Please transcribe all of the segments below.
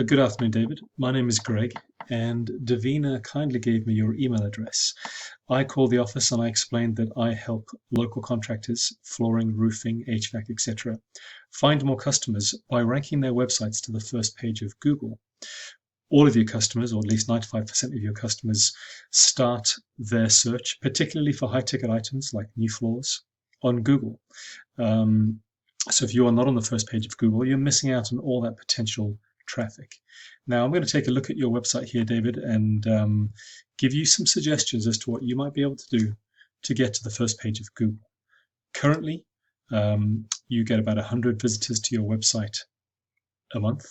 Good afternoon, David. My name is Greg, and Davina kindly gave me your email address. I called the office and I explained that I help local contractors, flooring, roofing, HVAC, etc., find more customers by ranking their websites to the first page of Google. All of your customers, or at least 95% of your customers, start their search, particularly for high-ticket items like new floors, on Google. So if you are not on the first page of Google, you're missing out on all that potential traffic. Now, I'm going to take a look at your website here, David, and give you some suggestions as to what you might be able to do to get to the first page of Google. Currently, you get about 100 visitors to your website a month,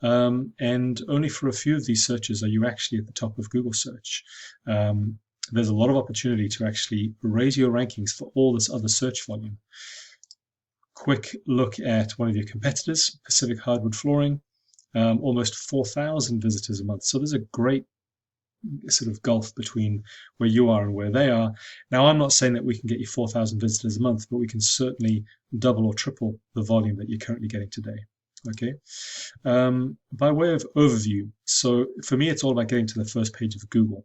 and only for a few of these searches are you actually at the top of Google search. There's a lot of opportunity to actually raise your rankings for all this other search volume. Quick look at one of your competitors, Pacific Hardwood Flooring, almost 4,000 visitors a month. So there's a great sort of gulf between where you are and where they are. Now, I'm not saying that we can get you 4,000 visitors a month, but we can certainly double or triple the volume that you're currently getting today. Okay. By way of overview, so for me, it's all about getting to the first page of Google.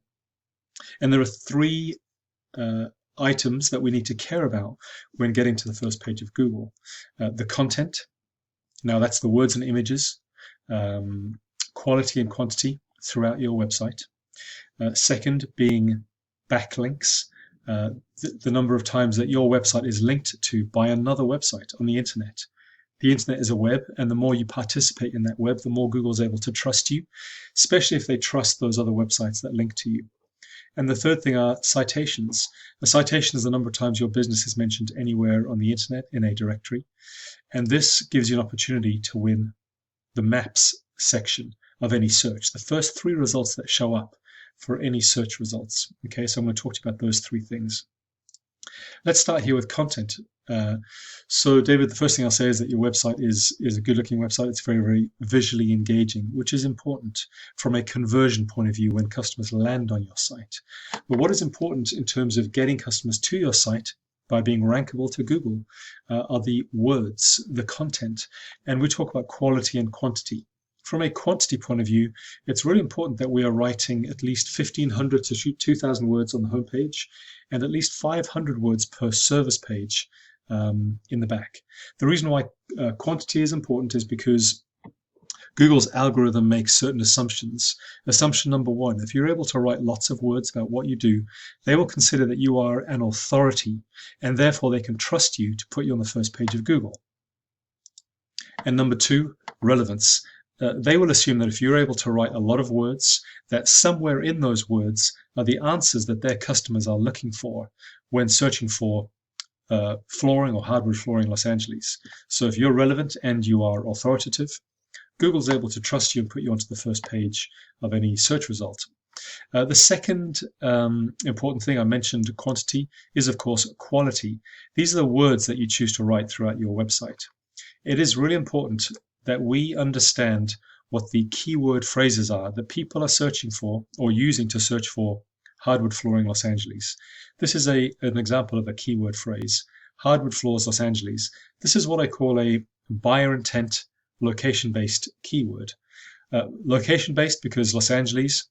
And there are three items that we need to care about when getting to the first page of Google. The content, now that's the words and images, quality and quantity throughout your website. Second being backlinks, the number of times that your website is linked to by another website on the internet. The internet is a web, and the more you participate in that web, the more Google is able to trust you, especially if they trust those other websites that link to you. And the third thing are citations. A citation is the number of times your business is mentioned anywhere on the internet in a directory. And this gives you an opportunity to win the maps section of any search, the first three results that show up for any search results. Okay, so I'm going to talk to you about those three things. Let's start here with content. So David, the first thing I'll say is that your website is a good looking website. It's very, very visually engaging, which is important from a conversion point of view when customers land on your site. But what is important in terms of getting customers to your site by being rankable to Google are the words, the content, and we talk about quality and quantity. From a quantity point of view, it's really important that we are writing at least 1,500 to 2,000 words on the homepage and at least 500 words per service page in the back. The reason why quantity is important is because Google's algorithm makes certain assumptions. Assumption number one, if you're able to write lots of words about what you do, they will consider that you are an authority, and therefore they can trust you to put you on the first page of Google. And number two, relevance. They will assume that if you're able to write a lot of words, that somewhere in those words are the answers that their customers are looking for when searching for flooring or hardwood flooring Los Angeles. So if you're relevant and you are authoritative, Google's able to trust you and put you onto the first page of any search result. The second important thing, I mentioned quantity, is of course quality. These are the words that you choose to write throughout your website. It is really important that we understand what the keyword phrases are that people are searching for or using to search for hardwood flooring Los Angeles. This is an example of a keyword phrase, hardwood floors Los Angeles. This is what I call a buyer intent location-based keyword. Location-based because Los Angeles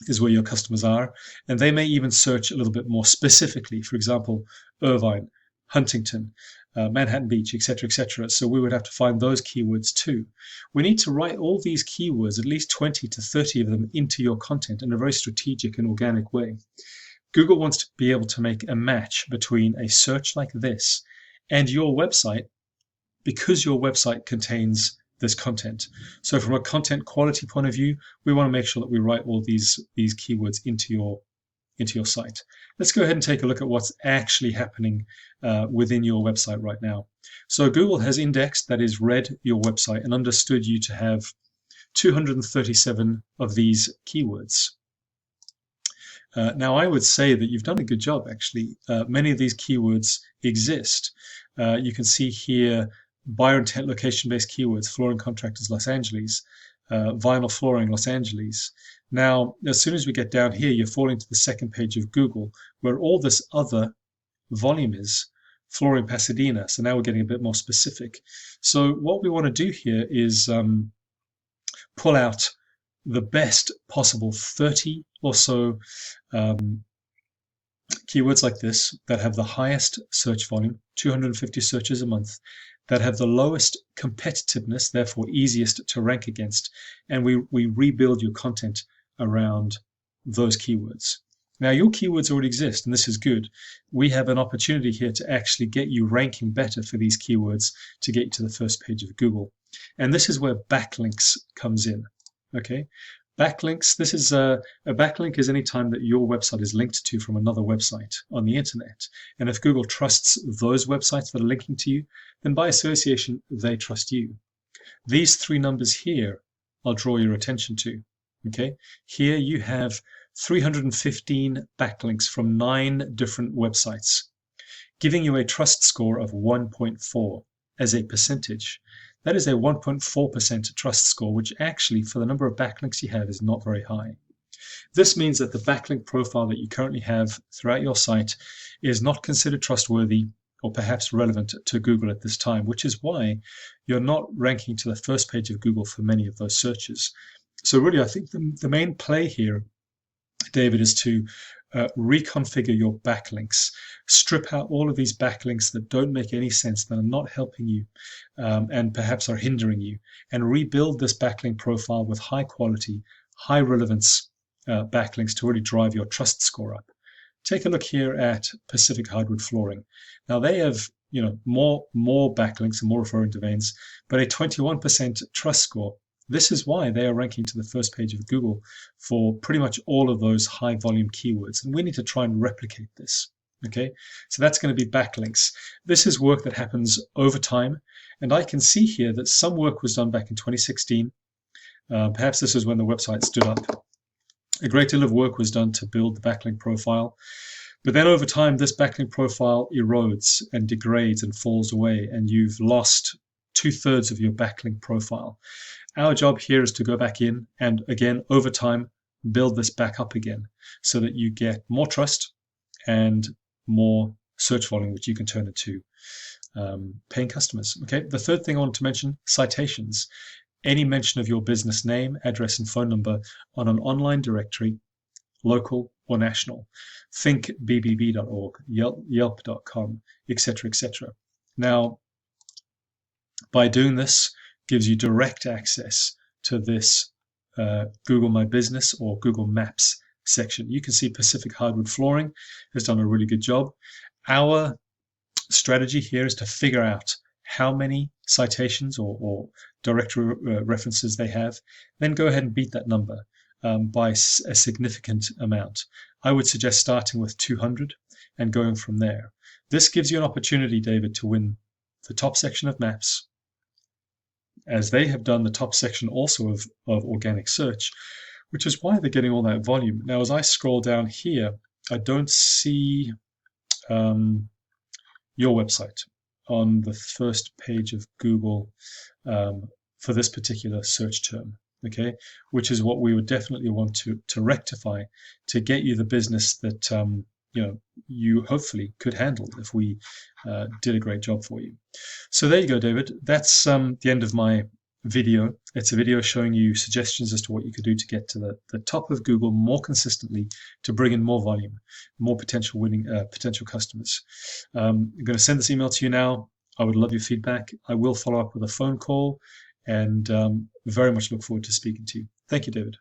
is where your customers are, and they may even search a little bit more specifically. For example, Irvine, Huntington, Manhattan Beach, etc., etc. So we would have to find those keywords too. We need to write all these keywords, at least 20 to 30 of them, into your content in a very strategic and organic way. Google wants to be able to make a match between a search like this and your website because your website contains this content. So from a content quality point of view, we want to make sure that we write all these keywords into your site. Let's go ahead and take a look at what's actually happening within your website right now. So Google has indexed, that is, read your website and understood you to have 237 of these keywords. Now, I would say that you've done a good job, actually. Many of these keywords exist. You can see here buyer intent location-based keywords, flooring contractors Los Angeles, vinyl flooring Los Angeles. Now, as soon as we get down here, you're falling to the second page of Google, where all this other volume is, flooring Pasadena. So now we're getting a bit more specific. So what we want to do here is pull out the best possible 30 or so keywords like this that have the highest search volume, 250 searches a month, that have the lowest competitiveness, therefore easiest to rank against, and we rebuild your content around those keywords. Now, your keywords already exist, and this is good. We have an opportunity here to actually get you ranking better for these keywords to get you to the first page of Google. And this is where backlinks comes in. Okay, backlinks. This is a backlink is any time that your website is linked to from another website on the internet. And if Google trusts those websites that are linking to you, then by association, they trust you. These three numbers here, I'll draw your attention to. Okay, here you have 315 backlinks from 9 different websites, giving you a trust score of 1.4 as a percentage. That is a 1.4% trust score, which actually, for the number of backlinks you have, is not very high. This means that the backlink profile that you currently have throughout your site is not considered trustworthy or perhaps relevant to Google at this time, which is why you're not ranking to the first page of Google for many of those searches. So really, I think the main play here, David, is to reconfigure your backlinks, strip out all of these backlinks that don't make any sense, that are not helping you, and perhaps are hindering you, and rebuild this backlink profile with high quality, high relevance backlinks to really drive your trust score up. Take a look here at Pacific Hardwood Flooring. Now they have more backlinks and more referring domains, but a 21% trust score. This is why they are ranking to the first page of Google for pretty much all of those high volume keywords. And we need to try and replicate this. Okay, so that's going to be backlinks. This is work that happens over time. And I can see here that some work was done back in 2016. Perhaps this is when the website stood up. A great deal of work was done to build the backlink profile. But then over time, this backlink profile erodes and degrades and falls away, and you've lost 2/3 of your backlink profile. Our job here is to go back in and, again, over time, build this back up again so that you get more trust and more search volume, which you can turn into paying customers. Okay. The third thing I want to mention, citations. Any mention of your business name, address, and phone number on an online directory, local or national. Think bbb.org, yelp.com, etc., etc. Now, by doing this, gives you direct access to this Google My Business or Google Maps section. You can see Pacific Hardwood Flooring has done a really good job. Our strategy here is to figure out how many citations or directory references they have, then go ahead and beat that number by a significant amount. I would suggest starting with 200 and going from there. This gives you an opportunity, David, to win the top section of maps, as they have done the top section also of organic search, which is why they're getting all that volume. Now, as I scroll down here, I don't see your website on the first page of Google for this particular search term, okay? Which is what we would definitely want to rectify to get you the business that you hopefully could handle if we did a great job for you. So there you go, David. That's the end of my video. It's a video showing you suggestions as to what you could do to get to the top of Google more consistently, to bring in more volume, more potential customers. I'm going to send this email to you now. I would love your feedback. I will follow up with a phone call, and very much look forward to speaking to you. Thank you, David.